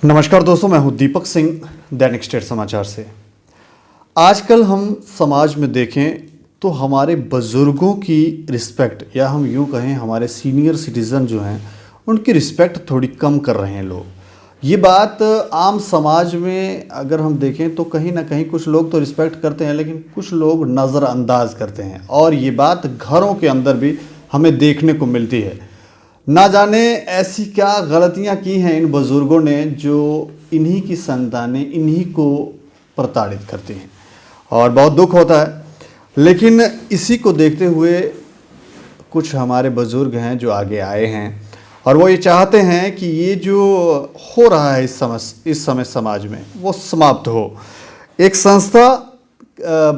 नमस्कार दोस्तों, मैं हूं दीपक सिंह दैनिक स्टेट समाचार से। आजकल हम समाज में देखें तो हमारे बुज़ुर्गों की रिस्पेक्ट, या हम यूं कहें हमारे सीनियर सिटीज़न जो हैं उनकी रिस्पेक्ट थोड़ी कम कर रहे हैं लोग। ये बात आम समाज में अगर हम देखें तो कहीं ना कहीं कुछ लोग तो रिस्पेक्ट करते हैं, लेकिन कुछ लोग नज़रअंदाज करते हैं। और ये बात घरों के अंदर भी हमें देखने को मिलती है। ना जाने ऐसी क्या गलतियां की हैं इन बुज़ुर्गों ने जो इन्हीं की संतानें इन्हीं को प्रताड़ित करती हैं, और बहुत दुख होता है। लेकिन इसी को देखते हुए कुछ हमारे बुज़ुर्ग हैं जो आगे आए हैं, और वो ये चाहते हैं कि ये जो हो रहा है इस समय समाज में वो समाप्त हो। एक संस्था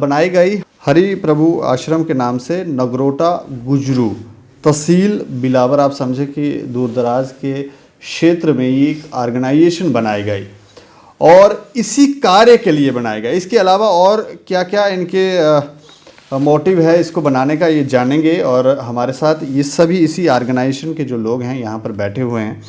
बनाई गई हरि प्रभु आश्रम के नाम से, नगरोटा गुजरू, तहसील बिलावर। आप समझे कि दूर दराज के क्षेत्र में ये एक ऑर्गेनाइजेशन बनाई गई और इसी कार्य के लिए बनाया गया। इसके अलावा और क्या क्या इनके मोटिव है इसको बनाने का, ये जानेंगे। और हमारे साथ ये सभी इसी ऑर्गेनाइजेशन के जो लोग हैं यहाँ पर बैठे हुए हैं।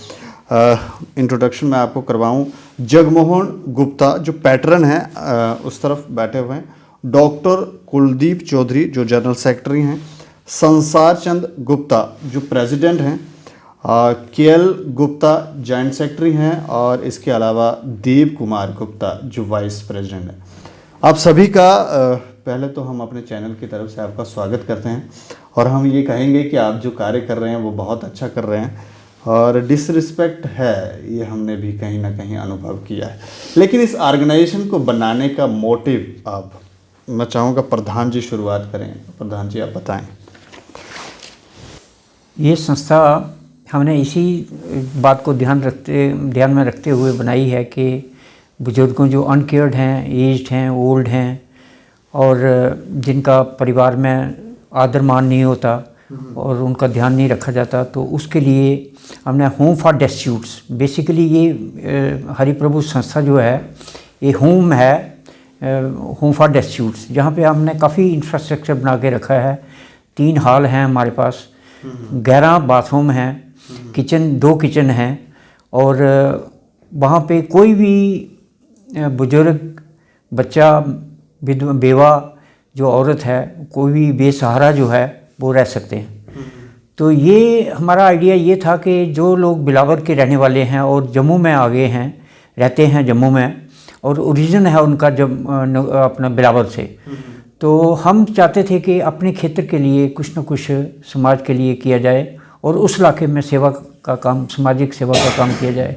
इंट्रोडक्शन मैं आपको करवाऊँ, जगमोहन गुप्ता जो पैटर्न हैं उस तरफ बैठे हुए हैं, डॉक्टर कुलदीप चौधरी जो जनरल सेक्रेटरी हैं, संसार चंद गुप्ता जो प्रेसिडेंट हैं, केएल गुप्ता जॉइंट सेक्रेटरी हैं, और इसके अलावा देव कुमार गुप्ता जो वाइस प्रेसिडेंट हैं। आप सभी का पहले तो हम अपने चैनल की तरफ से आपका स्वागत करते हैं, और हम ये कहेंगे कि आप जो कार्य कर रहे हैं वो बहुत अच्छा कर रहे हैं, और डिसरिस्पेक्ट है ये हमने भी कहीं ना कहीं अनुभव किया है। लेकिन इस ऑर्गेनाइजेशन को बनाने का मोटिव मैं चाहूँगा प्रधान जी शुरुआत करें। प्रधान जी आप बताएं। ये संस्था हमने इसी बात को ध्यान में रखते हुए बनाई है कि बुजुर्गों जो अनकेयर्ड हैं, एज्ड हैं, ओल्ड हैं, और जिनका परिवार में आदर मान नहीं होता और उनका ध्यान नहीं रखा जाता, तो उसके लिए हमने होम फॉर डेस्टिट्यूट्स, बेसिकली ये हरिप्रभु संस्था जो है ये होम है, होम फॉर डेस्टिट्यूट्स, जहाँ पे हमने काफ़ी इंफ्रास्ट्रक्चर बना के रखा है। 3 हॉल हैं हमारे पास, 11 बाथरूम हैं, किचन 2 किचन हैं, और वहाँ पे कोई भी बुजुर्ग, बच्चा, बेवा जो औरत है, कोई भी बेसहारा जो है वो रह सकते हैं। तो ये हमारा आइडिया ये था कि जो लोग बिलावर के रहने वाले हैं और जम्मू में आ गए हैं, रहते हैं जम्मू में, और ओरिजिन है उनका जब अपना बिलावर से, तो हम चाहते थे कि अपने क्षेत्र के लिए कुछ न कुछ समाज के लिए किया जाए, और उस इलाके में सेवा का काम, सामाजिक सेवा का काम किया जाए।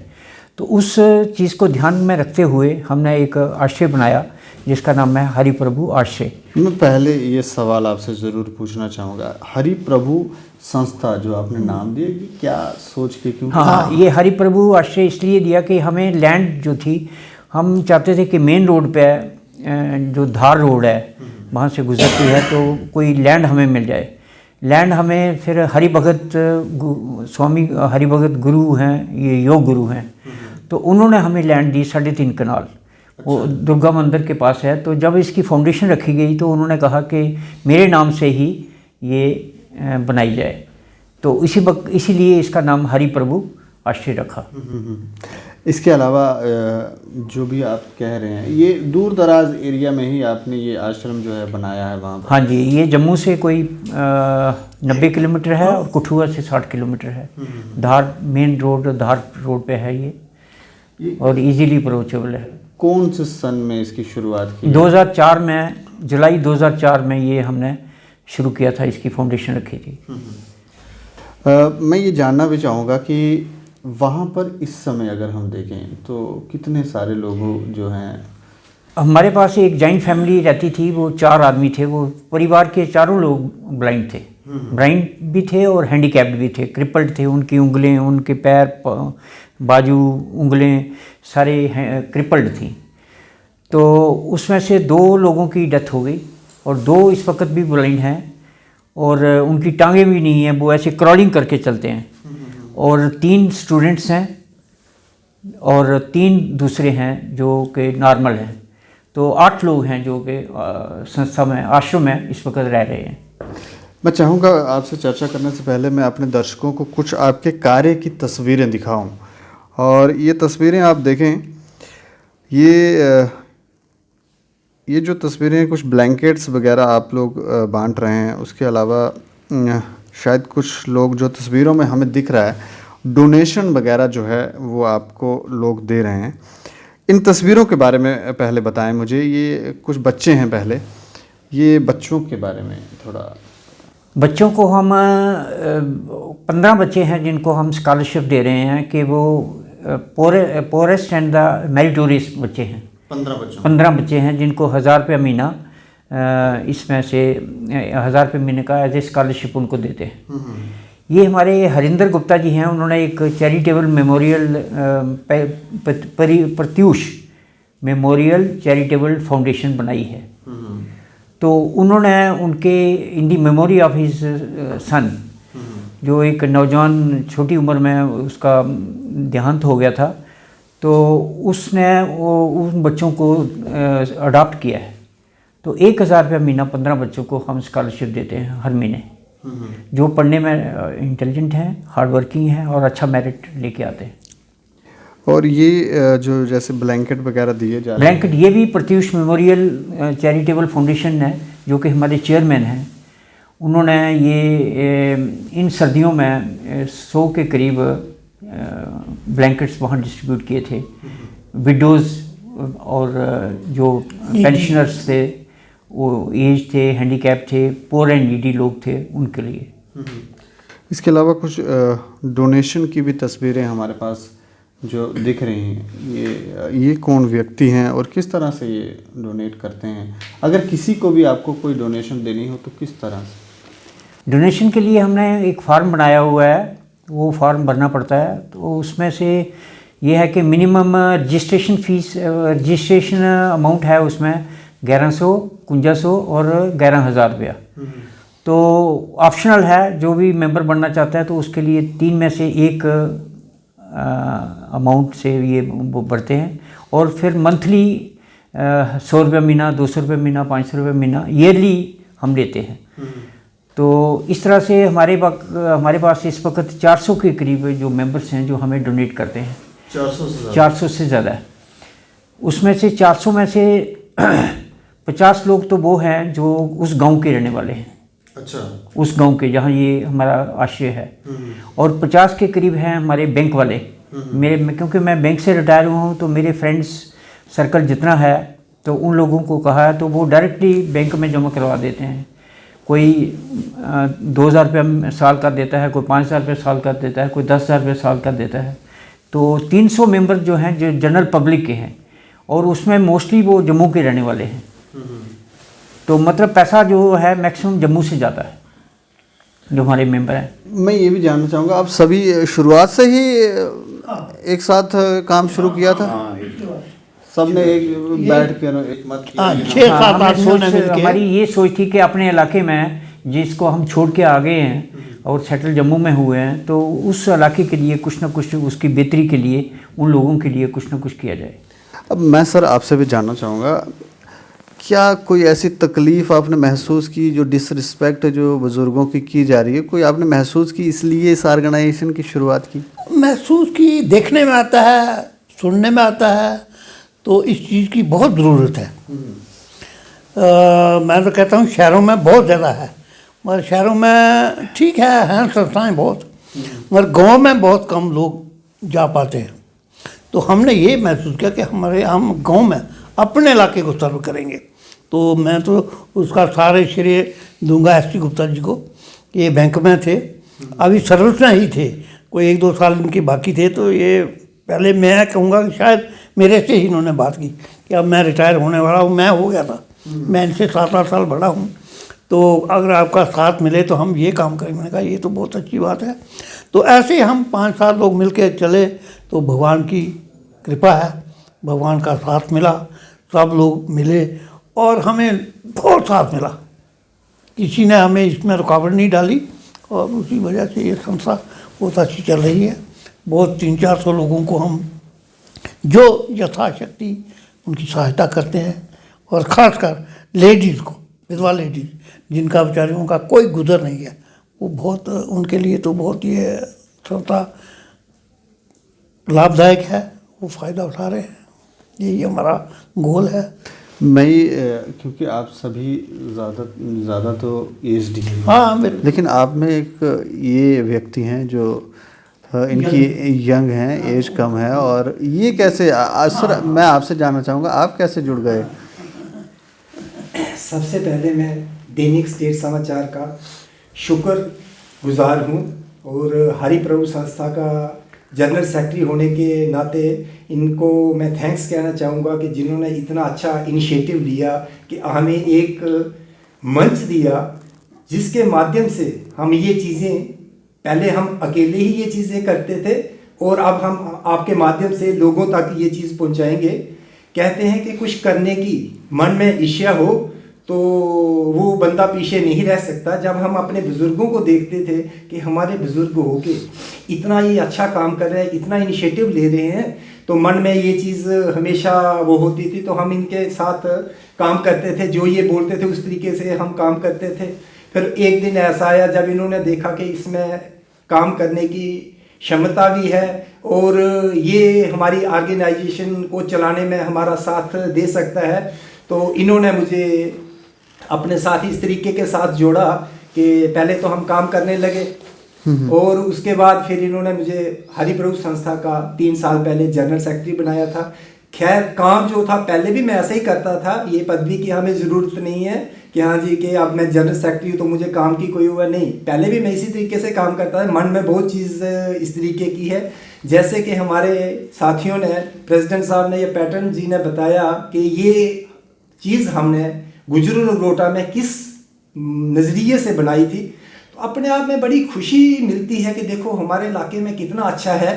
तो उस चीज़ को ध्यान में रखते हुए हमने एक आश्रय बनाया जिसका नाम है हरि प्रभु आश्रय। मैं पहले ये सवाल आपसे ज़रूर पूछना चाहूँगा, हरि प्रभु संस्था जो आपने नाम दिया, कि क्या सोच के क्यों? हाँ, ये हरि प्रभु आश्रय इसलिए दिया कि हमें लैंड जो थी, हम चाहते थे कि मेन रोड पे जो धार रोड है वहाँ से गुजरती है, तो कोई लैंड हमें मिल जाए। लैंड हमें फिर हरिभगत स्वामी हरिभगत गुरु हैं, ये योग गुरु हैं, तो उन्होंने हमें लैंड दी 3.5 कनाल, वो दुर्गा मंदिर के पास है। तो जब इसकी फाउंडेशन रखी गई तो उन्होंने कहा कि मेरे नाम से ही ये बनाई जाए, तो इसीलिए इसका नाम हरि प्रभु आश्रय रखा। इसके अलावा जो भी आप कह रहे हैं, ये दूर दराज एरिया में ही आपने ये आश्रम जो है बनाया है वहाँ पर? हाँ जी, ये जम्मू से कोई 90 किलोमीटर है और कठुआ से 60 किलोमीटर है। धार मेन रोड, धार रोड पे है ये और इजीली अप्रोचेबल है। कौन से सन में इसकी शुरुआत की? 2004 में, जुलाई 2004 में ये हमने शुरू किया था, इसकी फाउंडेशन रखी थी। मैं ये जानना भी चाहूँगा कि वहाँ पर इस समय अगर हम देखें तो कितने सारे लोग जो हैं? हमारे पास एक जॉइंट फैमिली रहती थी, वो 4 आदमी थे। वो परिवार के चारों लोग ब्लाइंड थे, ब्लाइंड भी थे और हैंडीकैप्ड भी थे, क्रिपल्ड थे। उनकी उंगलें, उनके पैर, बाजू, उंगलें सारे क्रिपल्ड थी। तो उसमें से 2 लोगों की डेथ हो गई और 2 इस वक्त भी ब्लाइंड हैं, और उनकी टांगें भी नहीं हैं, वो ऐसे क्रॉलिंग करके चलते हैं। और 3 स्टूडेंट्स हैं और 3 दूसरे हैं जो कि नॉर्मल हैं। तो 8 लोग हैं जो कि संस्था में, आश्रम में इस वक्त रह रहे हैं। मैं चाहूँगा आपसे चर्चा करने से पहले मैं अपने दर्शकों को कुछ आपके कार्य की तस्वीरें दिखाऊं। और ये तस्वीरें आप देखें, ये जो तस्वीरें हैं, कुछ ब्लैंकेट्स वगैरह आप लोग बांट रहे हैं। उसके अलावा शायद कुछ लोग, जो तस्वीरों में हमें दिख रहा है, डोनेशन वगैरह जो है वो आपको लोग दे रहे हैं। इन तस्वीरों के बारे में पहले बताएं मुझे। ये कुछ बच्चे हैं, पहले ये बच्चों के बारे में थोड़ा। बच्चों को हम 15 बच्चे हैं जिनको हम स्कॉलरशिप दे रहे हैं कि वो पोरेस्ट एंड द मेरिटोरियस बच्चे हैं। 15 बच्चे हैं जिनको 1000 रुपये महीना, इसमें से 1000 रुपये महीने का एज ए स्कॉलरशिप उनको देते हैं। ये हमारे हरिंदर गुप्ता जी हैं, उन्होंने एक charitable memorial Pratyush memorial charitable foundation बनाई है। तो उन्होंने उनके in the memory of his son, जो एक नौजवान छोटी उम्र में उसका देहांत हो गया था, तो उसने वो उन बच्चों को अडॉप्ट किया है। तो 1000 रुपये महीना 15 बच्चों को हम स्कॉलरशिप देते हैं हर महीने, जो पढ़ने में इंटेलिजेंट हैं, हार्ड वर्किंग हैं और अच्छा मेरिट लेके आते हैं। और ये जो जैसे ब्लैंकेट वगैरह दिए जा रहे हैं, ब्लैंकेट ये भी प्रत्यूष मेमोरियल चैरिटेबल फाउंडेशन है, जो कि हमारे चेयरमैन हैं। उन्होंने ये इन सर्दियों में 100 के करीब ब्लैंकेट्स वहाँ डिस्ट्रीब्यूट किए थे। विडोज़ और जो पेंशनर्स थे, वो एज थे, हैंडीकैप थे, पोर एंड नीडी लोग थे, उनके लिए। इसके अलावा कुछ डोनेशन की भी तस्वीरें हमारे पास जो दिख रही हैं। ये कौन व्यक्ति हैं और किस तरह से ये डोनेट करते हैं? अगर किसी को भी आपको कोई डोनेशन देनी हो तो किस तरह से? डोनेशन के लिए हमने एक फॉर्म बनाया हुआ है, वो फॉर्म भरना पड़ता है। तो उसमें से ये है कि minimum registration fees, registration amount है उसमें 1100, 5100 और 11000 रुपया। तो ऑप्शनल है, जो भी मेंबर बनना चाहता है तो उसके लिए 3 में से एक अमाउंट से ये वो बढ़ते हैं। और फिर मंथली 100 रुपये महीना, 200 रुपये महीना, 500 रुपये महीना ईयरली हम लेते हैं। तो इस तरह से हमारे पास इस वक्त 400 के करीब जो मेंबर्स हैं जो हमें डोनेट करते हैं। 400 से ज़्यादा है। उसमें से 400 में से 50 लोग तो वो हैं जो उस गांव के रहने वाले हैं। अच्छा। उस गांव के जहां ये हमारा आश्रय है। और 50 के करीब हैं हमारे बैंक वाले। क्योंकि मैं बैंक से रिटायर हुआ हूँ, तो मेरे फ्रेंड्स सर्कल जितना है, तो उन लोगों को कहा है तो वो डायरेक्टली बैंक में जमा करवा देते हैं। कोई 2000 रुपये साल का देता है, कोई 5000 रुपये साल का देता है, कोई 10,000 रुपये साल का देता है। तो 300 मेंबर जो हैं जो जनरल पब्लिक के हैं, और उसमें मोस्टली वो जम्मू के रहने वाले हैं। तो मतलब पैसा जो है मैक्सिमम जम्मू से जाता है, जो हमारे मेंबर हैं। मैं ये भी जानना चाहूँगा, आप सभी शुरुआत से ही एक साथ काम शुरू किया था? सबने एक बैठ के एक मत किया? 6-7 आदमियों ने मिलके। हमारी ये सोच थी कि अपने इलाके में जिसको हम छोड़ के आ गए हैं और सेटल जम्मू में हुए हैं, तो उस इलाके के लिए कुछ ना कुछ, उसकी बेहतरी के लिए, उन लोगों के लिए कुछ ना कुछ किया जाए। अब मैं सर आपसे भी जानना चाहूँगा, क्या कोई ऐसी तकलीफ़ आपने महसूस की, जो डिसरिस्पेक्ट जो बुज़ुर्गों की जा रही है, कोई आपने महसूस की, इसलिए इस ऑर्गेनाइजेशन की शुरुआत की? महसूस की, देखने में आता है, सुनने में आता है, तो इस चीज़ की बहुत ज़रूरत है। मैं तो कहता हूँ शहरों में बहुत ज़्यादा है, मगर शहरों में ठीक हैं संस्थाएं बहुत, मगर गांव में बहुत कम लोग जा पाते हैं। तो हमने ये महसूस किया कि हम गांव में अपने इलाके को सर्व करेंगे। तो मैं तो उसका सारे श्रेय दूंगा एस.टी. गुप्ता जी को। ये बैंक में थे, अभी सर्विस में ही थे, कोई 1-2 साल इनके बाकी थे। तो ये पहले मैं कहूँगा कि शायद मेरे से ही इन्होंने बात की कि अब मैं रिटायर होने वाला हूँ, मैं हो गया था, मैं इनसे 7-8 साल बड़ा हूँ, तो अगर आपका साथ मिले तो हम ये काम करेंगे। मैंने कहा ये तो बहुत अच्छी बात है। तो ऐसे ही हम 5-7 लोग मिल के चले, तो भगवान की कृपा है, भगवान का साथ मिला, सब लोग मिले और हमें बहुत साथ मिला। किसी ने हमें इसमें रुकावट नहीं डाली और उसी वजह से ये संस्था बहुत अच्छी चल रही है। बहुत 300-400 लोगों को हम जो यथाशक्ति उनकी सहायता करते हैं, और ख़ासकर लेडीज़ को, विधवा लेडीज़ जिनका बेचारियों का कोई गुजर नहीं है, वो बहुत, उनके लिए तो बहुत ये संस्था लाभदायक है, वो फ़ायदा उठा रहे हैं। यही हमारा गोल है। मैं क्योंकि आप सभी ज़्यादा तो एजड हैं, हाँ, लेकिन आप में एक ये व्यक्ति हैं जो इनकी यंग हैं, एज कम है, और ये कैसे सर मैं आपसे जानना चाहूँगा आप कैसे जुड़ गए? सबसे पहले मैं दैनिक स्टेट समाचार का शुक्रगुजार हूँ और हरिप्रभु संस्था का जनरल सेक्रेटरी होने के नाते इनको मैं थैंक्स कहना चाहूँगा कि जिन्होंने इतना अच्छा इनिशिएटिव लिया कि हमें एक मंच दिया जिसके माध्यम से हम ये चीज़ें, पहले हम अकेले ही ये चीज़ें करते थे और अब हम आपके माध्यम से लोगों तक ये चीज़ पहुँचाएंगे। कहते हैं कि कुछ करने की मन में इच्छा हो तो वो बंदा पीछे नहीं रह सकता। जब हम अपने बुज़ुर्गों को देखते थे कि हमारे बुज़ुर्ग होके इतना ये अच्छा काम कर रहे हैं, इतना इनिशिएटिव ले रहे हैं, तो मन में ये चीज़ हमेशा वो होती थी। तो हम इनके साथ काम करते थे, जो ये बोलते थे उस तरीके से हम काम करते थे। फिर एक दिन ऐसा आया जब इन्होंने देखा कि इसमें काम करने की क्षमता भी है और ये हमारी ऑर्गेनाइजेशन को चलाने में हमारा साथ दे सकता है, तो इन्होंने मुझे अपने साथ इस तरीके के साथ जोड़ा कि पहले तो हम काम करने लगे और उसके बाद फिर इन्होंने मुझे हरिप्रभु संस्था का 3 साल पहले जनरल सेक्रेटरी बनाया था। खैर काम जो था पहले भी मैं ऐसे ही करता था, ये पदवी की हमें ज़रूरत नहीं है कि हाँ जी कि अब मैं जनरल सेक्रेटरी हूँ तो मुझे काम की कोई हुआ नहीं। पहले भी मैं इसी तरीके से काम करता था, मन में बहुत चीज़ इस तरीके की है। जैसे कि हमारे साथियों ने, प्रेसिडेंट साहब ने, ये पैटर्न जी ने बताया कि ये चीज़ हमने गुजरू रोटा में किस नज़रिए से बनाई थी, तो अपने आप में बड़ी खुशी मिलती है कि देखो हमारे इलाके में कितना अच्छा है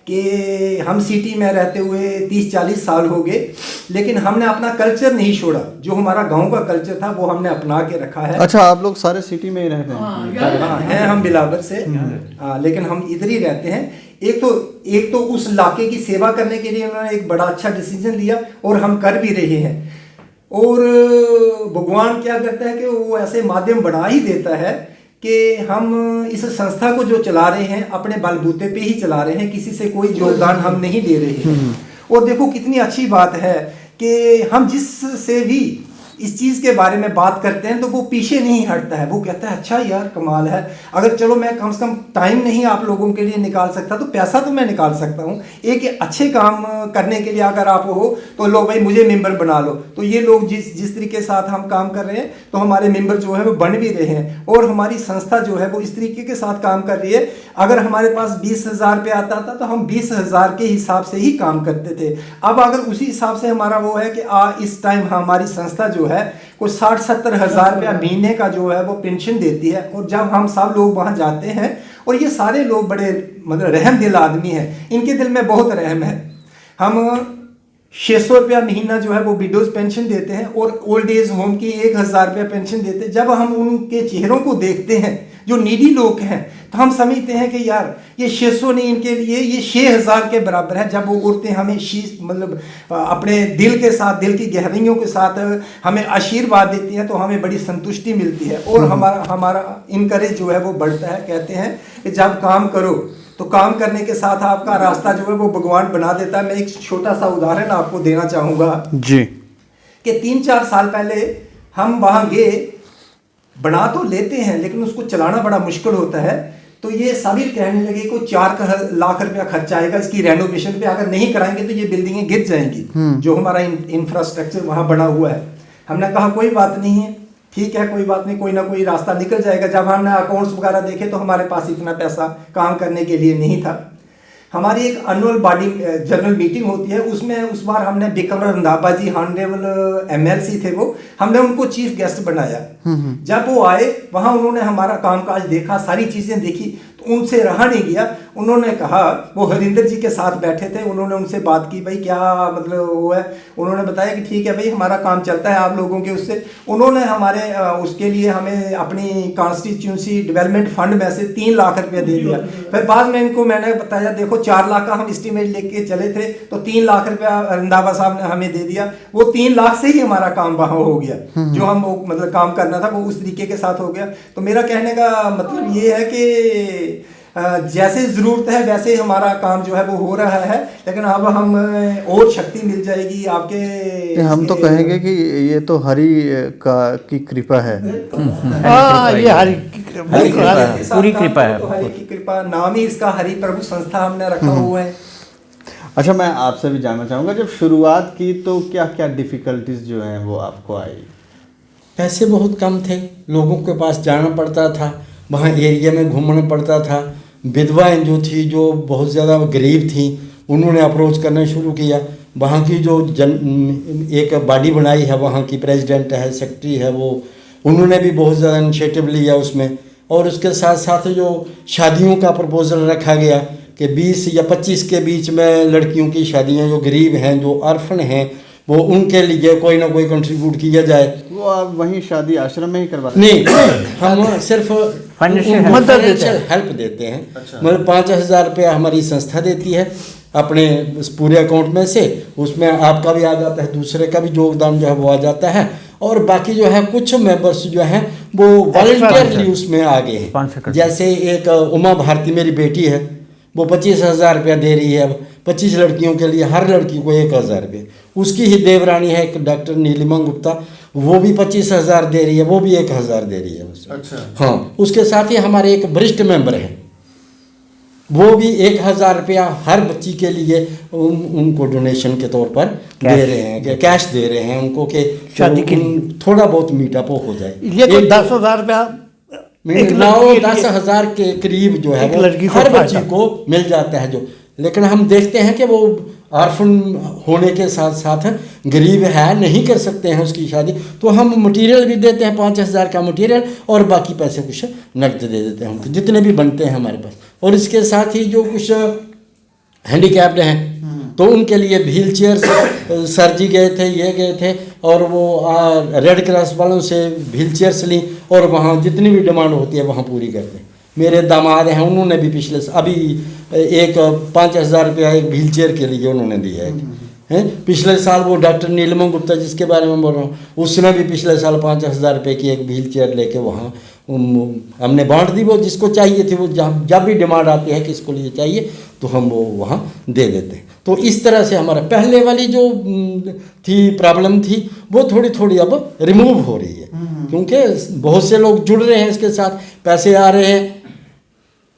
कि हम सिटी में रहते हुए 30-40 साल हो गए, लेकिन हमने अपना कल्चर नहीं छोड़ा। जो हमारा गांव का कल्चर था वो हमने अपना के रखा है। अच्छा, आप लोग सारे सिटी में ही रहते हैं? हाँ, हैं हम बिलावर से, हाँ, लेकिन हम इधर ही रहते हैं। एक तो उस इलाके की सेवा करने के लिए उन्होंने एक बड़ा अच्छा डिसीजन लिया और हम कर भी रहे हैं। और भगवान क्या करता है कि वो ऐसे माध्यम बना ही देता है कि हम इस संस्था को जो चला रहे हैं अपने बलबूते पे ही चला रहे हैं, किसी से कोई योगदान हम नहीं ले रहे हैं। और देखो कितनी अच्छी बात है कि हम जिससे भी इस चीज़ के बारे में बात करते हैं तो वो पीछे नहीं हटता है, वो कहता है अच्छा यार कमाल है, अगर चलो मैं कम से कम टाइम नहीं आप लोगों के लिए निकाल सकता तो पैसा तो मैं निकाल सकता हूँ। एक अच्छे काम करने के लिए अगर आप हो तो लो भाई मुझे मेंबर बना लो। तो ये लोग जिस तरीके के साथ हम काम कर रहे हैं तो हमारे मेंबर जो है वो बन भी रहे हैं और हमारी संस्था जो है वो इस तरीके के साथ काम कर रही है। अगर हमारे पास 20,000 रुपये आता था तो हम 20,000 के हिसाब से ही काम करते थे। अब अगर उसी हिसाब से हमारा वो है कि इस टाइम हमारी संस्था जो है कोई 60-70 हज़ार रुपया महीने का जो है वो पेंशन देती है। और जब हम सब लोग वहाँ जाते हैं, और ये सारे लोग बड़े मतलब रहम दिल आदमी हैं, इनके दिल में बहुत रहम है। हम 600 रुपया महीना जो है वो विडोज पेंशन देते हैं और ओल्ड एज होम की 1,000 रुपया पेंशन देते हैं। जब हम उनके चेहरों को देखते हैं जो नीडी लोग हैं तो हम समझते हैं कि यार ये 600 नहीं, इनके लिए ये 6,000 के बराबर है। जब वो औरतें हमें मतलब अपने दिल के साथ, दिल की गहराइयों के साथ हमें आशीर्वाद देती हैं तो हमें बड़ी संतुष्टि मिलती है और हमारा इनकरेज जो है वो बढ़ता है। कहते हैं कि जब काम करो तो काम करने के साथ आपका रास्ता जो है वो भगवान बना देता है। मैं एक छोटा सा उदाहरण आपको देना चाहूँगा जी, कि 3-4 साल पहले हम वहाँ गए, बना तो लेते हैं लेकिन उसको चलाना बड़ा मुश्किल होता है। तो ये साबिर कहने लगे को 4 लाख रुपया खर्चा आएगा इसकी रेनोवेशन पे, अगर नहीं कराएंगे तो ये बिल्डिंगें गिर जाएंगी जो हमारा इंफ्रास्ट्रक्चर वहाँ बना हुआ है। हमने कहा कोई बात नहीं है, ठीक है, कोई बात नहीं, कोई ना कोई रास्ता निकल जाएगा। जब हमने अकाउंट्स वगैरह देखे तो हमारे पास इतना पैसा काम करने के लिए नहीं था। हमारी एक एनुअल बॉडी जनरल मीटिंग होती है, उसमें उस बार हमने बिक्रम रंधावा जी हॉनरेबल MLC थे वो, हमने उनको चीफ गेस्ट बनाया। जब वो आए वहाँ उन्होंने हमारा कामकाज देखा, सारी चीज़ें देखी, तो उनसे रहा नहीं गया। उन्होंने कहा, वो हरिंदर जी के साथ बैठे थे, उन्होंने उनसे बात की, भाई क्या मतलब वो है। उन्होंने बताया कि ठीक है भाई हमारा काम चलता है आप लोगों के उससे। उन्होंने हमारे उसके लिए हमें अपनी कॉन्स्टिट्यूंसी डेवलपमेंट फंड में से 3 लाख रुपया दे दिया। फिर बाद में इनको मैंने बताया देखो 4 लाख का हम एस्टीमेट लेके चले थे तो 3 लाख रुपया रंधावा साहब ने हमें दे दिया। वो 3 लाख से ही हमारा काम वहाँ हो गया, जो हम मतलब काम करना था वो उस तरीके के साथ हो गया। तो मेरा कहने का मतलब ये है कि जैसे ज़रूरत है वैसे हमारा काम जो है वो हो रहा है, लेकिन अब हम और शक्ति मिल जाएगी आपके। हम तो कहेंगे कि ये तो हरि की कृपा है। हाँ, ये हरि की कृपा हरि कृपा है, के साथ पूरी काम कृपा करो है। तो हरि की कृपा, नाम ही इसका हरि प्रभु संस्था हमने रखा हुआ है। अच्छा, मैं आपसे भी जानना चाहूँगा, जब शुरुआत की तो क्या क्या डिफ़िकल्टीज जो हैं वो आपको आई? पैसे बहुत कम थे, लोगों के पास जाना पड़ता था, वहाँ एरिया में घूमना पड़ता था। विधवाएं जो थी, जो बहुत ज़्यादा गरीब थी, उन्होंने अप्रोच करना शुरू किया। वहाँ की जो एक बॉडी बनाई है, वहाँ की प्रेसिडेंट है, सेक्रेटरी है, वो उन्होंने भी बहुत ज़्यादा इनिशिएटिव लिया उसमें। और उसके साथ साथ जो शादियों का प्रपोजल रखा गया कि 20 या 25 के बीच में लड़कियों की शादियाँ, जो गरीब हैं, जो अर्फन हैं, वो उनके लिए कोई ना कोई कंट्रीब्यूट किया जाए। वो आप वहीं शादी आश्रम में ही करवाते नहीं, हम सिर्फ फाइनेंशियल मदद हेल्प देते हैं। मतलब 5,000 रुपया हमारी संस्था देती है अपने उस पूरे अकाउंट में से, उसमें आपका भी आ जाता है, दूसरे का भी योगदान जो है वो आ जाता है। और बाकी जो है कुछ मेंबर्स जो हैं वो वॉलंटियरली उसमें आ गए स्पॉन्सर हैं। करते हैं। जैसे एक उमा भारती मेरी बेटी है, वो 25,000 रुपया दे रही है। 25 लड़कियों के लिए हर लड़की को 1,000 रुपये। उसकी ही देवरानी है एक डॉक्टर नीलिमा गुप्ता, वो भी 25,000 दे रही है, वो भी 1,000 दे रही है उससे। अच्छा। हाँ, उसके साथ ही हमारे एक वरिष्ठ मेंबर हैं, वो भी 1,000 रुपया हर बच्ची के लिए उनको डोनेशन के तौर पर दे रहे हैं, कैश दे रहे हैं उनको कि शादी के लिए थोड़ा बहुत मीटअप हो जाए। ये तो 10,000 रुपया एक लड़की के लिए- 10,000 के करीब जो है एक वो लड़की को हर फायदा। बच्ची को मिल जाता है जो। लेकिन हम देखते हैं कि वो ऑर्फन होने के साथ साथ गरीब है, नहीं कर सकते हैं उसकी शादी, तो हम मटेरियल भी देते हैं, 5,000 का मटेरियल, और बाकी पैसे कुछ नकद दे देते हैं उनको, जितने भी बनते हैं हमारे पास। और इसके साथ ही जो कुछ हैंडीकैप्ड हैं तो उनके लिए व्हील चेयर, सर जी गए थे, ये गए थे, और वो रेड क्रॉस वालों से व्हील चेयर्स ली, और वहाँ जितनी भी डिमांड होती है वहाँ पूरी करते हैं। मेरे दामाद हैं, उन्होंने भी पिछले अभी एक 5,000 रुपया एक व्हील चेयर के लिए उन्होंने दिया है। पिछले साल वो डॉक्टर नीलिमा गुप्ता जिसके बारे में बोल रहा हूँ, उसने भी पिछले साल 5,000 रुपये की एक व्हील चेयर लेके वहाँ हमने बांट दी। वो जिसको चाहिए थी, वो जब भी डिमांड आती है कि इसको लिए चाहिए तो हम वो वहाँ दे देते हैं। तो इस तरह से हमारा पहले वाली जो थी प्रॉब्लम थी वो थोड़ी थोड़ी अब रिमूव हो रही है, क्योंकि बहुत से लोग जुड़ रहे हैं इसके साथ, पैसे आ रहे हैं,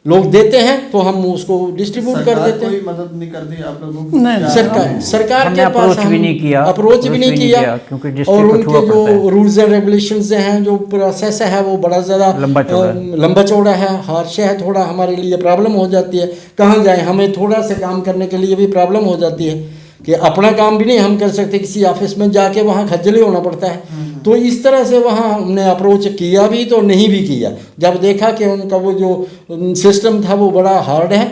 लोग देते हैं तो हम उसको डिस्ट्रीब्यूट कर देते हैं। कोई मदद नहीं करती आप लोगों को? नहीं, सरकार हमने के पास approach भी नहीं किया, अप्रोच भी नहीं किया, क्योंकि और district को उनके छोड़ना पड़ता जो है। रूल्स एंड रेगुलेशंस हैं, जो प्रोसेस है वो बड़ा ज़्यादा लंबा चौड़ा है, हार्श है, थोड़ा हमारे लिए प्रॉब्लम हो जाती है। कहाँ जाए, हमें थोड़ा सा काम करने के लिए भी प्रॉब्लम हो जाती है कि अपना काम भी नहीं हम कर सकते, किसी ऑफिस में जाके वहाँ खज्जली होना पड़ता है। तो इस तरह से वहाँ हमने अप्रोच किया भी तो नहीं भी किया। जब देखा कि उनका वो जो सिस्टम था वो बड़ा हार्ड है,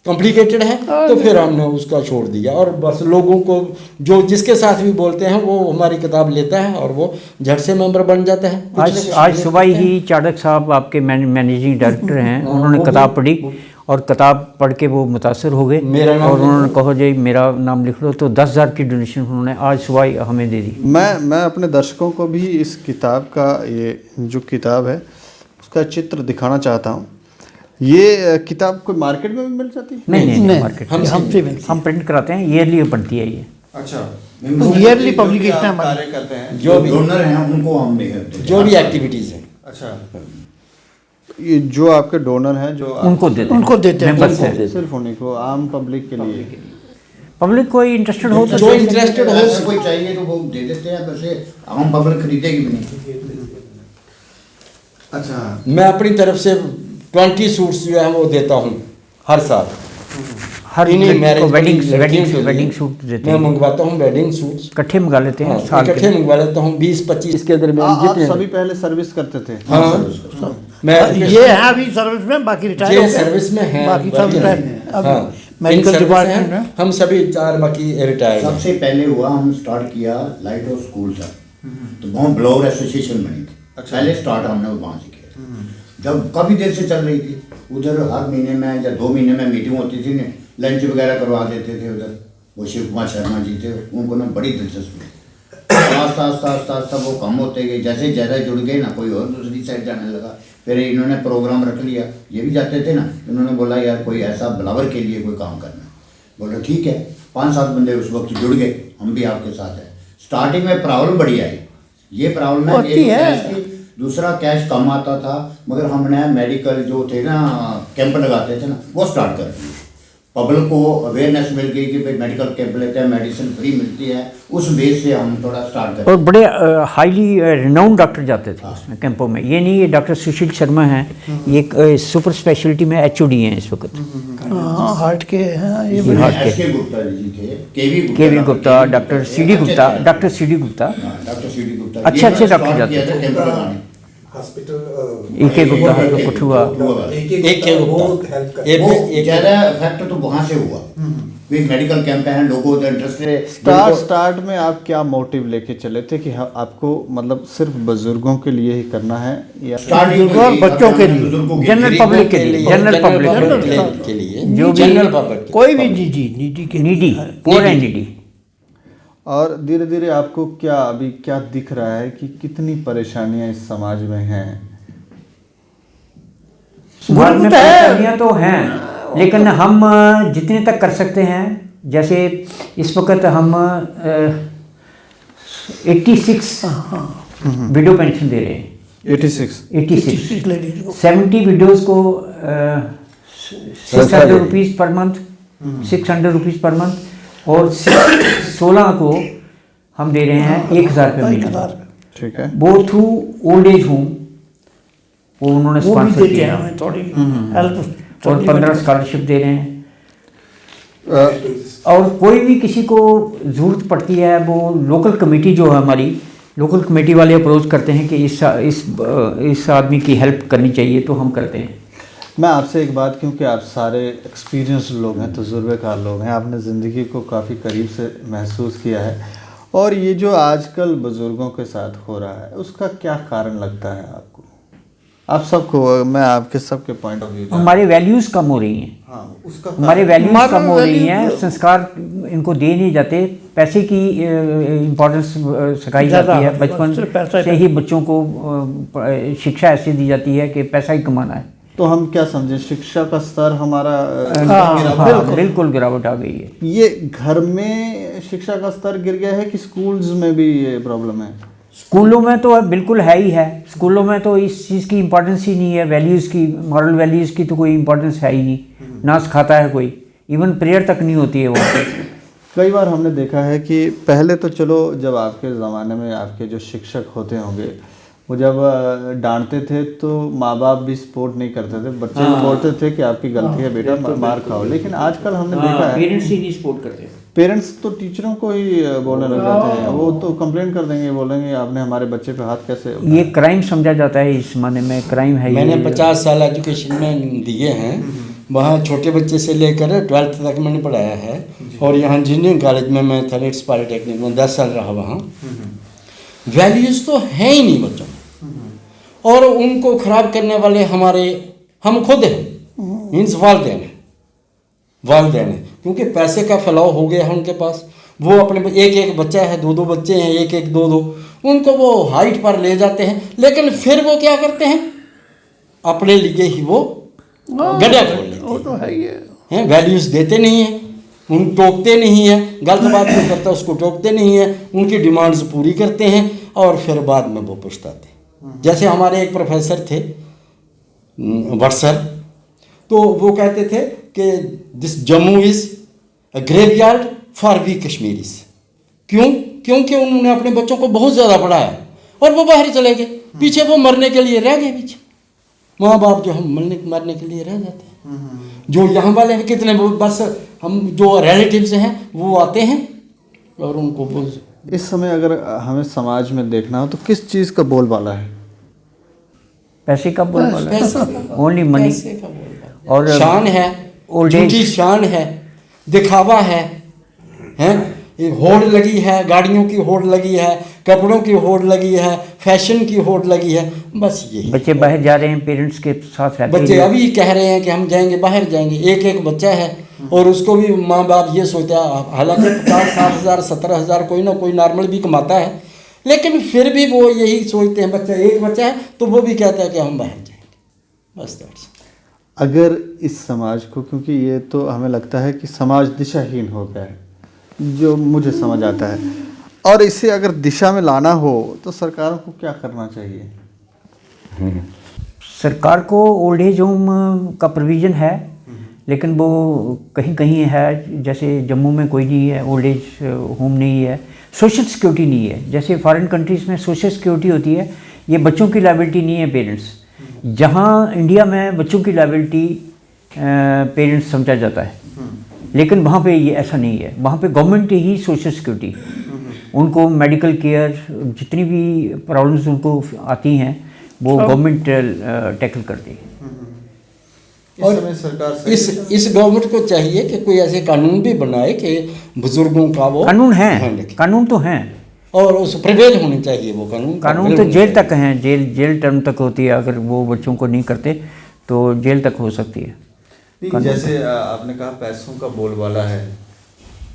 कॉम्प्लिकेटेड है, तो फिर हमने उसका छोड़ दिया। और बस लोगों को जो जिसके साथ भी बोलते हैं वो हमारी किताब लेता है और वो झट से मेंबर बन जाता है। आज सुबह ही चाड़क साहब आपके मैनेजिंग डायरेक्टर हैं, उन्होंने किताब पढ़ी और किताब पढ़ के वो मुतासर हो गए, और उन्होंने कहा जी मेरा नाम लिख लो, तो 10,000 की डोनेशन उन्होंने आज सुबह हमें दे दी। मैं अपने दर्शकों को भी इस किताब का, ये जो किताब है उसका चित्र दिखाना चाहता हूँ। ये किताब कोई मार्केट में भी मिल जाती है? नहीं मार्केट हमसे मिलती हम प्रिंट कराते हैं, ईयरली बनती है ये। अच्छा, ईयरली पब्लिकेशन हमारी कार्य करते हैं जो भी डोनर हैं उनको हम नहीं करते, जो भी एक्टिविटीज़ हैं। अच्छा, ये जो आपके डोनर हैं जो उनको देते हैं, उनको देते हैं, members उनको। हैं। सिर्फ उन्हीं को, आम पब्लिक के लिए? पब्लिक कोई इंटरेस्टेड हो तो जो इंटरेस्टेड हो, अगर कोई चाहिए तो वो दे देते हैं, वैसे आम पब्लिक खरीदेगी भी नहीं। अच्छा, मैं अपनी तरफ से 20 सूट्स जो है वो देता हूँ हर साल। हर इन्हीं लड़की मैरिज को लड़कियों के वेडिंग लिए सूट देते मैं हैं, मंगवाता हूँ वेडिंग सूट्स। इकट्ठे मंगा लेते हैं हाँ, साल इकट्ठे के। मंगवा लेता हूँ 20-25 के दरमियान आप जितने। सभी पहले सर्विस करते थे? हाँ, मैं ये है अभी सर्विस में, बाकी रिटायर ये हो गए। सर्विस में है, बाकी सब बाकी रिटायर नहीं। अब हाँ, मेडिकल इन सर्विस डिपार्टमेंट हैं, में। हम सभी 4 बाकी रिटायर्ड हैं। सबसे पहले हुआ, हम स्टार्ट किया लाइट हाउस स्कूल था, तो वहाँ ब्लोअर एसोसिएशन बनी थी। पहले स्टार्ट हमने वहाँ से किया, जब काफ़ी देर से चल रही थी। उधर हर महीने में या 2 महीने में मीटिंग होती थी, लंच वगैरह करवा देते थे उधर। वो शिव कुमार शर्मा जी थे, उनको ना बड़ी दिलचस्पी आस्ता आस्ता आस्ता आस्ता वो कम होते गए, जैसे ज़्यादा जुड़ गए ना, कोई और दूसरी साइड जाने लगा। फिर इन्होंने प्रोग्राम रख लिया, ये भी जाते थे ना, इन्होंने बोला यार कोई ऐसा ब्लावर के लिए कोई काम करना। बोला ठीक है, 5-7 बंदे उस वक्त जुड़ गए, हम भी आपके साथ हैं। स्टार्टिंग में प्रॉब्लम बड़ी आई, ये प्रॉब्लम है होती है। दूसरा कैश कम आता था, मगर हमने मेडिकल जो थे ना कैंप लगाते थे ना, वो स्टार्ट कर दिए। पब्लिक को अवेयरनेस मिल गई कि भाई मेडिकल कैंप लेते हैं, मेडिसिन फ्री मिलती है, उस बेस से हम थोड़ा स्टार्ट करें। और बड़े हाईली रिनाउंड डॉक्टर जाते थे उसमें कैंपों में। ये नहीं, ये डॉक्टर सुशील शर्मा हैं, ये एक सुपर स्पेशलिटी में एचओडी हैं इस वक्त। हाँ, हार्ट के हैं ये जी, हार्ट के। एस के गुप्ता जी थे, KV Gupta, doctor CD Gupta, doctor CD Gupta, doctor CD Gupta, अच्छे अच्छे डॉक्टर जाते थे। कैंप लगाने। हॉस्पिटल एक एक गुप्ता है तो कठुआ, एक के गुप्ता, वो ज़्यादा इफेक्ट तो वहाँ से हुआ। वे मेडिकल कैंप हैं, लोगों को इंटरेस्ट। स्टार्ट में आप क्या मोटिव लेके चले थे कि आपको मतलब सिर्फ बुजुर्गों के लिए ही करना है, या स्टार्टिंग और बच्चों के लिए, जनरल पब्लिक के लिए, जनरल पब्लिक के लिए, जो भी जनरल पब्लिक कोई भी निजी के नीडी, पुअर एंड नीडी। और धीरे धीरे आपको क्या अभी क्या दिख रहा है कि कितनी परेशानियां इस समाज में हैं? समाज में परेशानियां तो हैं, लेकिन हम जितने तक कर सकते हैं, जैसे इस वक्त हम 86 विडो पेंशन दे रहे हैं। 86 लेडीज को 70 विडोज़ को 600 rupees per month, 600 rupees per month, और 16 को हम दे रहे हैं 1000 रुपये महीने। ठीक है। वो थ्रू ओल्ड एज होम, वो उन्होंने वो भी स्पॉन्सर देते हैं किया, हमें थोड़ी हेल्प। और 15 स्कॉलरशिप दे रहे हैं। और कोई भी किसी को ज़रूरत पड़ती है, वो लोकल कमेटी जो है हमारी, लोकल कमेटी वाले अप्रोच करते हैं कि इस आदमी की हेल्प करनी चाहिए, तो हम करते हैं। मैं आपसे एक बात, क्योंकि आप सारे एक्सपीरियंस लोग हैं, तजुर्बेकार लोग हैं, आपने ज़िंदगी को काफ़ी करीब से महसूस किया है, और ये जो आजकल बुज़ुर्गों के साथ हो रहा है, उसका क्या कारण लगता है आपको? आप सबको, मैं आपके सबके पॉइंट ऑफ व्यू, हमारे वैल्यूज़ कम हो रही हैं। हाँ, उसका हमारे वैल्यूज़ कम हो रही हैं, संस्कार इनको दे नहीं जाते, पैसे की इम्पोर्टेंस सिखाई जाती है, बचपन से ही बच्चों को शिक्षा ऐसी दी जाती है कि पैसा ही कमाना है। तो हम क्या समझें, शिक्षा का स्तर हमारा बिल्कुल गिरावट आ गई है। ये घर में शिक्षा का स्तर गिर गया है कि स्कूल्स में भी ये प्रॉब्लम है? स्कूलों में तो बिल्कुल है ही है। स्कूलों में तो इस चीज़ की इम्पोर्टेंस ही नहीं है, वैल्यूज़ की, मॉरल वैल्यूज़ की तो कोई इम्पोर्टेंस है ही नहीं, ना सिखाता है कोई, इवन प्रेयर तक नहीं होती है वहाँ पर। कई बार हमने देखा है कि पहले तो चलो, जब आपके ज़माने में आपके जो शिक्षक होते होंगे, वो जब डांटते थे तो माँ बाप भी सपोर्ट नहीं करते थे, बच्चे को बोलते थे कि आपकी गलती है बेटा, मार खाओ। लेकिन आजकल हमने देखा है पेरेंट्स ही नहीं सपोर्ट करते, पेरेंट्स तो टीचरों को ही बोलने लग जाते हैं, वो तो कंप्लेंट कर देंगे, बोलेंगे आपने हमारे बच्चे पे हाथ कैसे उठाया? ये क्राइम समझा जाता है इस ज़माने में, क्राइम है। मैंने 50 साल एजुकेशन में दिए हैं, वहाँ छोटे बच्चे से लेकर 12th तक मैंने पढ़ाया है, और यहाँ इंजीनियरिंग कॉलेज में मैं थलेट्स पॉलिटेक्निक में 10 साल रहा वहाँ। वैल्यूज़ तो हैं ही नहीं बच्चों, और उनको ख़राब करने वाले हम खुद हैं, मीन्स वालिदैन हैं, क्योंकि पैसे का फैलाव हो गया है उनके पास। वो अपने एक बच्चा है, 2 बच्चे हैं, एक 2, उनको वो हाइट पर ले जाते हैं, लेकिन फिर वो क्या करते हैं, अपने लिए ही वो गड्ढा खोल लेते हैं। वो तो है ही है। वैल्यूज़ देते नहीं हैं, उन टोकते नहीं हैं, गलत बात जो करता है उसको टोकते नहीं हैं, उनकी डिमांड्स पूरी करते हैं, और फिर बाद में वो पछताते हैं। जैसे हमारे एक प्रोफेसर थे वर्सर, तो वो कहते थे कि this Jammu is a graveyard for we Kashmiris. क्योंकि उन्होंने अपने बच्चों को बहुत ज़्यादा पढ़ाया, और वो बाहर चले गए, पीछे वो मरने के लिए रह गए पीछे। माँ बाप जो हम मरने के लिए रह जाते हैं, जो यहाँ वाले हैं कितने, बस हम जो रिलेटिव्स हैं वो आते हैं और उनको। इस समय अगर हमें समाज में देखना हो तो किस चीज़ का बोलबाला है? पैसे का बोलबाला है, ओनली मनी, और शान है, झूठी शान है, दिखावा है, होड़ लगी है, गाड़ियों की होड़ लगी है, कपड़ों की होड़ लगी है, फैशन की होड़ लगी है, बस यही। बच्चे बाहर जा रहे हैं, पेरेंट्स के साथ रहते हैं, बच्चे अभी कह रहे हैं कि हम जाएंगे, बाहर जाएंगे। एक बच्चा है, और उसको भी माँ बाप ये सोचता है, हालांकि 50-60 हज़ार 70 हज़ार कोई ना कोई नॉर्मल भी कमाता है, लेकिन फिर भी वो यही सोचते हैं, बच्चा एक बच्चा है तो वो भी कहता है कि हम बाहर जाएंगे, बस दैट्स। अगर इस समाज को, क्योंकि ये तो हमें लगता है कि समाज दिशाहीन हो गया है, जो मुझे समझ आता है, और इसे अगर दिशा में लाना हो तो सरकारों को क्या करना चाहिए? सरकार को ओल्ड एज होम का प्रोविज़न है, लेकिन वो कहीं कहीं है, जैसे जम्मू में कोई नहीं है, ओल्ड एज होम नहीं है, सोशल सिक्योरिटी नहीं है। जैसे फॉरेन कंट्रीज़ में सोशल सिक्योरिटी होती है, ये बच्चों की लायबिलिटी नहीं है पेरेंट्स। जहाँ इंडिया में बच्चों की लायबिलिटी पेरेंट्स समझा जाता है, लेकिन वहाँ पे ये ऐसा नहीं है। वहाँ पे गवर्नमेंट ही सोशल सिक्योरिटी, उनको मेडिकल केयर, जितनी भी प्रॉब्लम्स उनको आती हैं वो गवर्नमेंट टैकल करती है। इस समय सरकार से इस गवर्नमेंट को चाहिए कि कोई ऐसे कानून भी बनाए कि बुजुर्गों का वो कानून ध्यान है, रखे। कानून तो हैं, और उस प्रिवेल होने चाहिए वो कानून कानून तो जेल तक हैं, जेल टर्म तक होती है। अगर वो बच्चों को नहीं करते तो जेल तक हो सकती है। नहीं, जैसे आपने कहा पैसों का बोलबाला है,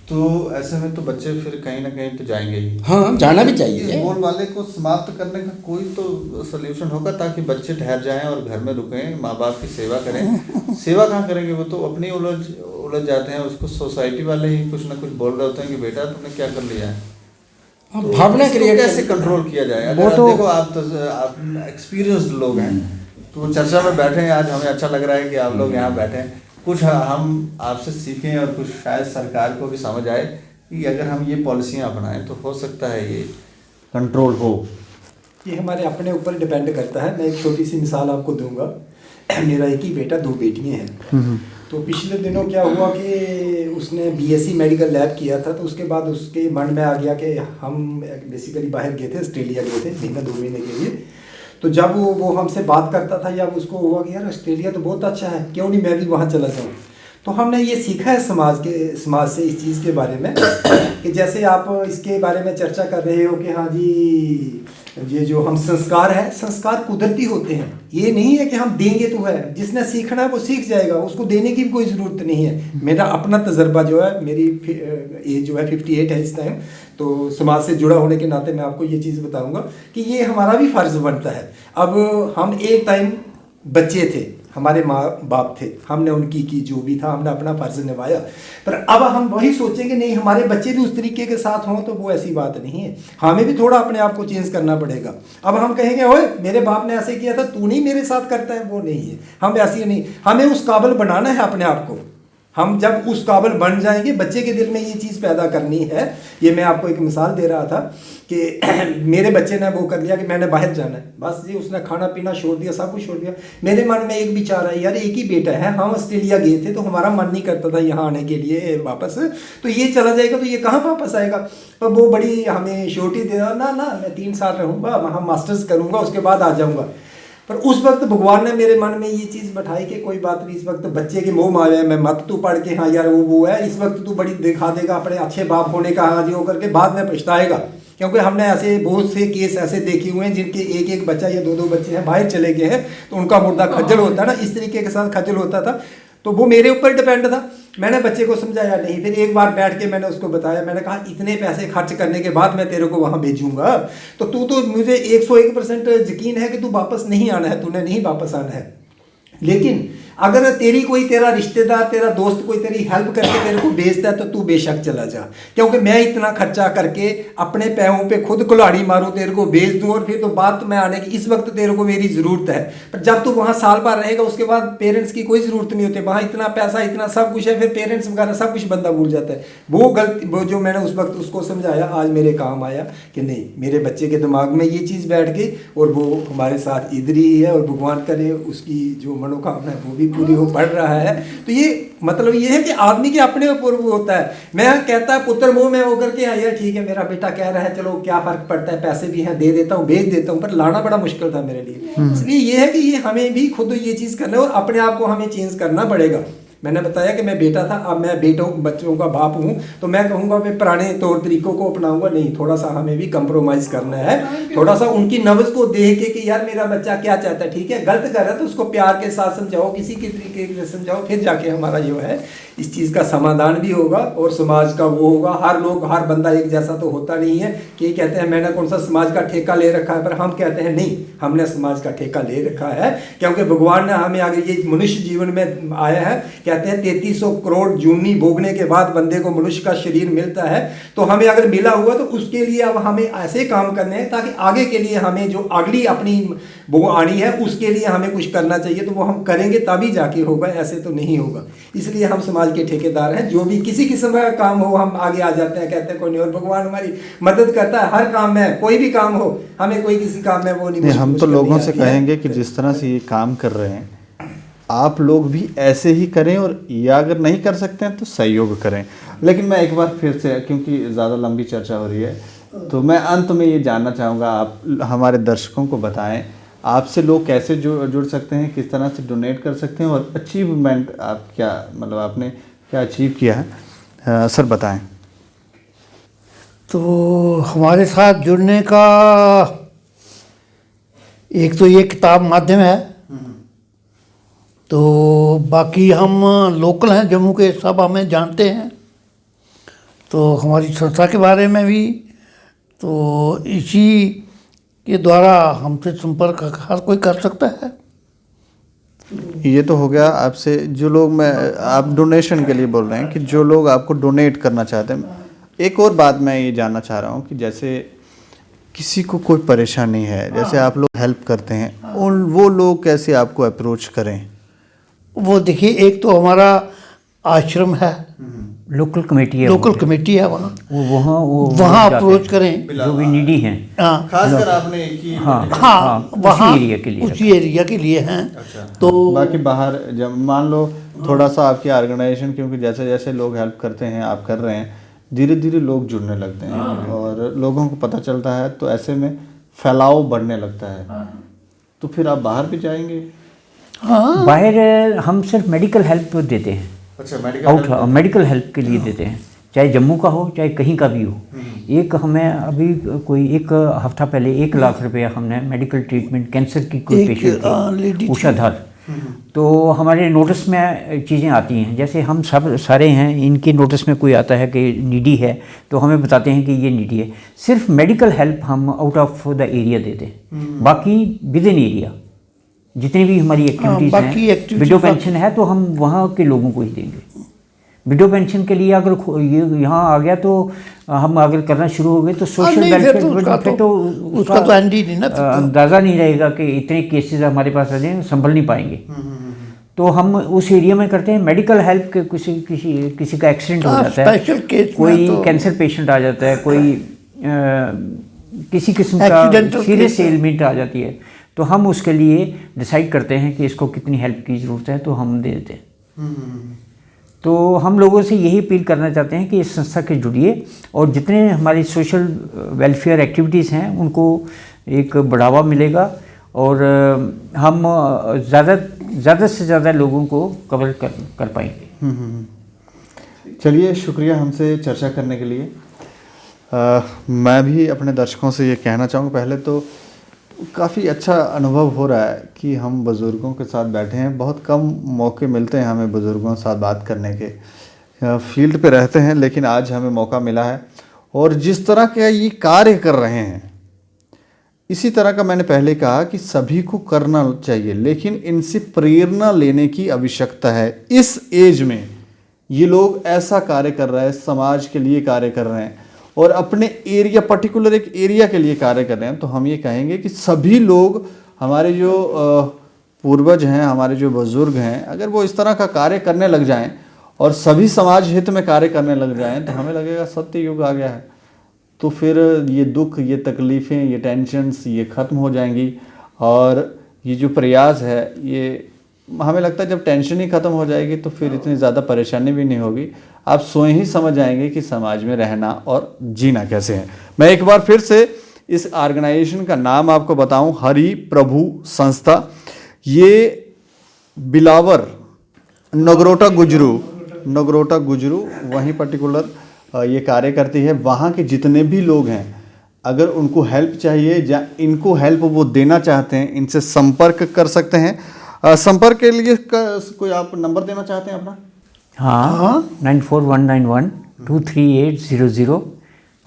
तो ऐसे में तो बच्चे फिर कहीं ना कहीं तो जाएंगे ही। हाँ, जाना भी चाहिए। इस बोलबाले को समाप्त करने का कोई तो सोल्यूशन होगा ताकि बच्चे ठहर जाएं और घर में रुकें, माँ बाप की सेवा करें। सेवा कहाँ करेंगे, वो तो अपनी उलझ जाते हैं। उसको सोसाइटी वाले ही कुछ ना कुछ बोल रहे होते हैं कि बेटा तुमने क्या कर लिया है। हाँ, तो भावना इसको क्रिएट कैसे कंट्रोल किया जाए? वो अगर तो देखो आप एक्सपीरियंस्ड लोग हैं, तो चर्चा में बैठे हैं आज, हमें अच्छा लग रहा है कि आप लोग यहाँ बैठे हैं, कुछ हम आपसे सीखें और कुछ शायद सरकार को भी समझ आए कि अगर हम ये पॉलिसियाँ अपनाएं तो हो सकता है ये कंट्रोल हो। ये हमारे अपने ऊपर डिपेंड करता है। मैं एक छोटी सी मिसाल आपको दूंगा। मेरा एक ही बेटा, 2 बेटियां हैं। तो पिछले दिनों क्या हुआ कि उसने बीएससी मेडिकल लैब किया था, तो उसके बाद उसके मन में आ गया कि हम बेसिकली बाहर गए थे, ऑस्ट्रेलिया गए थे महीना 2 महीने के लिए। तो जब वो हमसे बात करता था, या उसको हुआ कि यार ऑस्ट्रेलिया तो बहुत अच्छा है, क्यों नहीं मैं भी वहाँ चला जाऊँ। तो हमने ये सीखा है समाज से इस चीज़ के बारे में कि जैसे आप इसके बारे में चर्चा कर रहे हो कि हाँ जी, ये जो हम संस्कार है, संस्कार कुदरती होते हैं। ये नहीं है कि हम देंगे तो है, जिसने सीखना है वो सीख जाएगा, उसको देने की भी कोई ज़रूरत नहीं है। मेरा अपना तजर्बा जो है, मेरी एज जो है 58 है इस टाइम, तो समाज से जुड़ा होने के नाते मैं आपको ये चीज़ बताऊंगा कि ये हमारा भी फ़र्ज़ बनता है। अब हम एक टाइम बच्चे थे, हमारे माँ बाप थे, हमने उनकी की जो भी था, हमने अपना फ़र्ज़ निभाया। पर अब हम वही सोचेंगे नहीं हमारे बच्चे भी उस तरीके के साथ हों, तो वो ऐसी बात नहीं है। हमें भी थोड़ा अपने आप को चेंज करना पड़ेगा। अब हम कहेंगे ओए मेरे बाप ने ऐसे किया था, तू नहीं मेरे साथ करता है, वो नहीं है। हम ऐसी नहीं, हमें उस काबिल बनाना है अपने आप को। हम जब उस काबिल बन जाएंगे, बच्चे के दिल में ये चीज़ पैदा करनी है। ये मैं आपको एक मिसाल दे रहा था कि मेरे बच्चे ने वो कर लिया कि मैंने बाहर जाना है, बस जी उसने खाना पीना छोड़ दिया, सब कुछ छोड़ दिया। मेरे मन में एक विचार है, यार एक ही बेटा है, हम ऑस्ट्रेलिया गए थे तो हमारा मन नहीं करता था यहाँ आने के लिए वापस, तो ये चला जाएगा तो ये कहाँ वापस आएगा। तो वो बड़ी हमें श्योरिटी दे रहा, ना मैं 3 साल रहूँगा, वहाँ मास्टर्स करूँगा, उसके बाद आ जाऊँगा। पर उस वक्त भगवान ने मेरे मन में ये चीज़ बैठाई कि कोई बात नहीं, इस वक्त बच्चे के मुँह मारे में मत तू पढ़ के हाँ यार वो है, इस वक्त तू बड़ी दिखा देगा अपने अच्छे बाप होने का, हाँ जी होकर के बाद में पछताएगा। क्योंकि हमने ऐसे बहुत से केस ऐसे देखे हुए हैं जिनके एक बच्चा या 2 बच्चे हैं बाहर चले गए हैं, तो उनका मुर्दा खज्जल होता है ना, इस तरीके के साथ खज्जल होता था। तो वो मेरे ऊपर डिपेंड था। मैंने बच्चे को समझाया नहीं, फिर एक बार बैठ के मैंने उसको बताया, मैंने कहा इतने पैसे खर्च करने के बाद मैं तेरे को वहाँ भेजूंगा, तो तू तो मुझे 101% यकीन है कि तू वापस नहीं आना है, तूने नहीं वापस आना है। लेकिन अगर तेरा रिश्तेदार, तेरा दोस्त कोई तेरी हेल्प करके तेरे को भेजता है तो तू बेशक चला जा, क्योंकि मैं इतना खर्चा करके अपने पैरों पे खुद कुल्हाड़ी मारूं, तेरे को भेज दूं और फिर तो बात में आने की, इस वक्त तेरे को मेरी ज़रूरत है। पर जब तू वहाँ साल भर रहेगा उसके बाद पेरेंट्स की कोई ज़रूरत नहीं होती, वहाँ इतना पैसा इतना सब कुछ है, फिर पेरेंट्स वगैरह सब कुछ बंदा भूल जाता है। वो जो मैंने उस वक्त उसको समझाया आज मेरे काम आया कि नहीं, मेरे बच्चे के दिमाग में ये चीज़ बैठ गई और वो हमारे साथ इधर ही है, और भगवान करे उसकी जो मनोकामना है वो भी पूरी हो, पढ़ रहा है। तो ये मतलब ये है कि आदमी के अपने ऊपर वो होता है। मैं कहता है पुत्र मुँह में होकर के यार ठीक है मेरा बेटा कह रहा है, चलो क्या फ़र्क पड़ता है, पैसे भी हैं दे देता हूँ, भेज देता हूँ, पर लाना बड़ा मुश्किल था मेरे लिए। इसलिए ये है कि ये हमें भी खुद ये चीज़ करना है और अपने आप को हमें चेंज करना पड़ेगा। मैंने बताया कि मैं बेटा था, अब मैं बच्चों का बाप हूँ, तो मैं कहूँगा मैं पुराने तौर तरीकों को अपनाऊंगा नहीं, थोड़ा सा हमें भी कंप्रोमाइज़ करना है, थोड़ा सा उनकी नब्ज़ को देख के कि यार मेरा बच्चा क्या चाहता है, ठीक है गलत कर रहा है तो उसको प्यार के साथ समझाओ, किसी के तरीके से समझाओ, फिर जाके हमारा जो है इस चीज़ का समाधान भी होगा और समाज का वो होगा। हर बंदा एक जैसा तो होता नहीं है कि कहते हैं मैंने कौन सा समाज का ठेका ले रखा है, पर हम कहते हैं नहीं, हमने समाज का ठेका ले रखा है, क्योंकि भगवान ने हमें अगर ये मनुष्य जीवन में आया है, कहते हैं 3300 करोड़ जूनी भोगने के बाद बंदे को मनुष्य का शरीर मिलता है, तो हमें अगर मिला हुआ तो उसके लिए अब हमें ऐसे काम करने हैं ताकि आगे के लिए हमें जो अगली अपनी वो आनी है उसके लिए हमें कुछ करना चाहिए, तो वो हम करेंगे तभी जाके होगा, ऐसे तो नहीं होगा। इसलिए हम समाज के ठेकेदार हैं, जो भी किसी किस्म का काम हो हम आगे आ जाते हैं, कहते हैं कोई नहीं, और भगवान हमारी मदद करता है हर काम में, कोई भी काम हो हमें कोई किसी काम में वो नहीं। हम तो लोगों से कहेंगे कि जिस तरह से ये काम कर रहे हैं आप लोग भी ऐसे ही करें, और या अगर नहीं कर सकते हैं तो सहयोग करें। लेकिन मैं एक बार फिर से, क्योंकि ज़्यादा लंबी चर्चा हो रही है, तो मैं अंत में ये जानना चाहूँगा, आप हमारे दर्शकों को बताएं आपसे लोग कैसे जुड़ सकते हैं, किस तरह से डोनेट कर सकते हैं, और अचीवमेंट आप क्या, मतलब आपने क्या अचीव किया है, सर बताएं। तो हमारे साथ जुड़ने का एक तो ये किताब माध्यम है, तो बाकी हम लोकल हैं जम्मू के, सब हमें जानते हैं, तो हमारी संस्था के बारे में भी, तो इसी के द्वारा हमसे संपर्क हर कोई कर सकता है। ये तो हो गया आपसे, जो लोग, मैं आप डोनेशन के लिए बोल रहे हैं कि जो लोग आपको डोनेट करना चाहते हैं। एक और बात मैं ये जानना चाह रहा हूँ कि जैसे किसी को कोई परेशानी है, जैसे आप लोग हेल्प करते हैं, उन वो लोग कैसे आपको अप्रोच करें? वो देखिए, एक तो हमारा आश्रम है, लोकल कमेटी है, लोकल कमेटी है, वहाँ अप्रोच करें जो भी नीडी हैं। हाँ, खासकर आपने की हाँ, वहाँ उसी एरिया के लिए, उसी एरिया के लिए हैं। तो बाकी बाहर जब मान लो थोड़ा सा आपकी ऑर्गेनाइजेशन, क्योंकि जैसे जैसे लोग हेल्प करते हैं, आप कर रहे हैं, धीरे धीरे लोग जुड़ने लगते हैं और लोगों को पता चलता है, तो ऐसे में फैलाव बढ़ने लगता है, तो फिर आप बाहर भी जाएंगे? हाँ, बाहर हम सिर्फ मेडिकल हेल्प देते हैं। अच्छा, मेडिकल हेल्प के लिए देते हैं, चाहे जम्मू का हो चाहे कहीं का भी हो। एक हमें अभी कोई 1 हफ्ता पहले 1 लाख रुपया हमने मेडिकल ट्रीटमेंट, कैंसर की कोई पेशेंट थी, उषा धर, तो हमारे नोटिस में चीज़ें आती हैं, जैसे हम सब सारे हैं, इनके नोटिस में कोई आता है कि नीडी है, तो हमें बताते हैं कि ये नीडी है। सिर्फ मेडिकल हेल्प हम आउट ऑफ द एरिया देते हैं, बाकी विद इन एरिया जितनी भी हमारी एक्टिविटीज़ हैं, विडो पेंशन है तो हम वहाँ के लोगों को ही देंगे। विडो पेंशन के लिए अगर ये यहाँ आ गया तो हम अगर करना शुरू हो गए तो सोशल वेलफेयर तो उसका तो अंदाज़ा नहीं रहेगा कि इतने केसेस हमारे पास आ जाए, संभल नहीं पाएंगे। तो हम उस एरिया में करते हैं मेडिकल हेल्प के, किसी का एक्सीडेंट हो जाता है, कोई कैंसर पेशेंट आ जाता है, कोई किसी किस्म का सीरियस एलिमेंट आ जाती है, तो हम उसके लिए डिसाइड करते हैं कि इसको कितनी हेल्प की ज़रूरत है, तो हम दे देते हैं। तो हम लोगों से यही अपील करना चाहते हैं कि इस संस्था के जुड़िए और जितने हमारी सोशल वेलफेयर एक्टिविटीज़ हैं उनको एक बढ़ावा मिलेगा और हम ज़्यादा से ज़्यादा लोगों को कवर कर पाएंगे। चलिए, शुक्रिया हमसे चर्चा करने के लिए। मैं भी अपने दर्शकों से ये कहना चाहूँगा, पहले तो काफ़ी अच्छा अनुभव हो रहा है कि हम बुज़ुर्गों के साथ बैठे हैं। बहुत कम मौके मिलते हैं हमें बुज़ुर्गों के साथ बात करने के, फील्ड पे रहते हैं, लेकिन आज हमें मौका मिला है। और जिस तरह का ये कार्य कर रहे हैं, इसी तरह का मैंने पहले कहा कि सभी को करना चाहिए, लेकिन इनसे प्रेरणा लेने की आवश्यकता है। इस एज में ये लोग ऐसा कार्य कर रहे हैं, समाज के लिए कार्य कर रहे हैं और अपने एरिया, पर्टिकुलर एक एरिया के लिए कार्य कर रहे हैं, तो हम ये कहेंगे कि सभी लोग, हमारे जो पूर्वज हैं, हमारे जो बुजुर्ग हैं, अगर वो इस तरह का कार्य करने लग जाएं और सभी समाज हित में कार्य करने लग जाएं, तो हमें लगेगा सत्य युग आ गया है। तो फिर ये दुख, ये तकलीफ़ें, ये टेंशन्स, ये ख़त्म हो जाएंगी और ये जो प्रयास है, ये हमें लगता है जब टेंशन ही ख़त्म हो जाएगी तो फिर इतनी ज़्यादा परेशानी भी नहीं होगी। आप स्वयं ही समझ आएंगे कि समाज में रहना और जीना कैसे है। मैं एक बार फिर से इस ऑर्गेनाइजेशन का नाम आपको बताऊं, हरि प्रभु संस्था। ये बिलावर नगरोटा गुजरू वहीं पर्टिकुलर ये कार्य करती है। वहाँ के जितने भी लोग हैं, अगर उनको हेल्प चाहिए या इनको हेल्प वो देना चाहते हैं, इनसे संपर्क कर सकते हैं। संपर्क के लिए कोई आप नंबर देना चाहते हैं अपना? हाँ, 9419123800।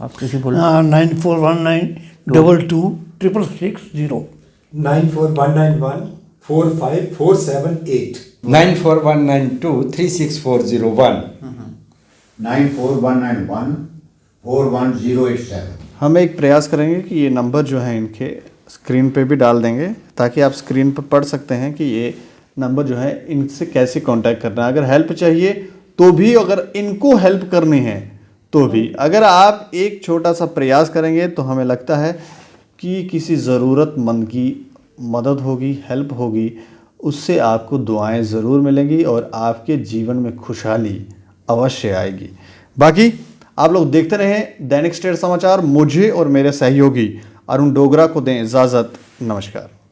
आप किसी बोलो। 9419226660। 9419145478 9419236401 9419141087। हम एक प्रयास करेंगे कि ये नंबर जो है इनके स्क्रीन पे भी डाल देंगे, ताकि आप स्क्रीन पर पढ़ सकते हैं कि ये नंबर जो है इनसे कैसे कांटेक्ट करना है। अगर हेल्प चाहिए तो भी, अगर इनको हेल्प करनी है तो भी, अगर आप एक छोटा सा प्रयास करेंगे तो हमें लगता है कि किसी ज़रूरतमंद की मदद होगी, हेल्प होगी, उससे आपको दुआएं ज़रूर मिलेंगी और आपके जीवन में खुशहाली अवश्य आएगी। बाकी आप लोग देखते रहें दैनिक स्टेट समाचार। मुझे और मेरे सहयोगी अरुण डोगरा को दें इजाज़त। नमस्कार।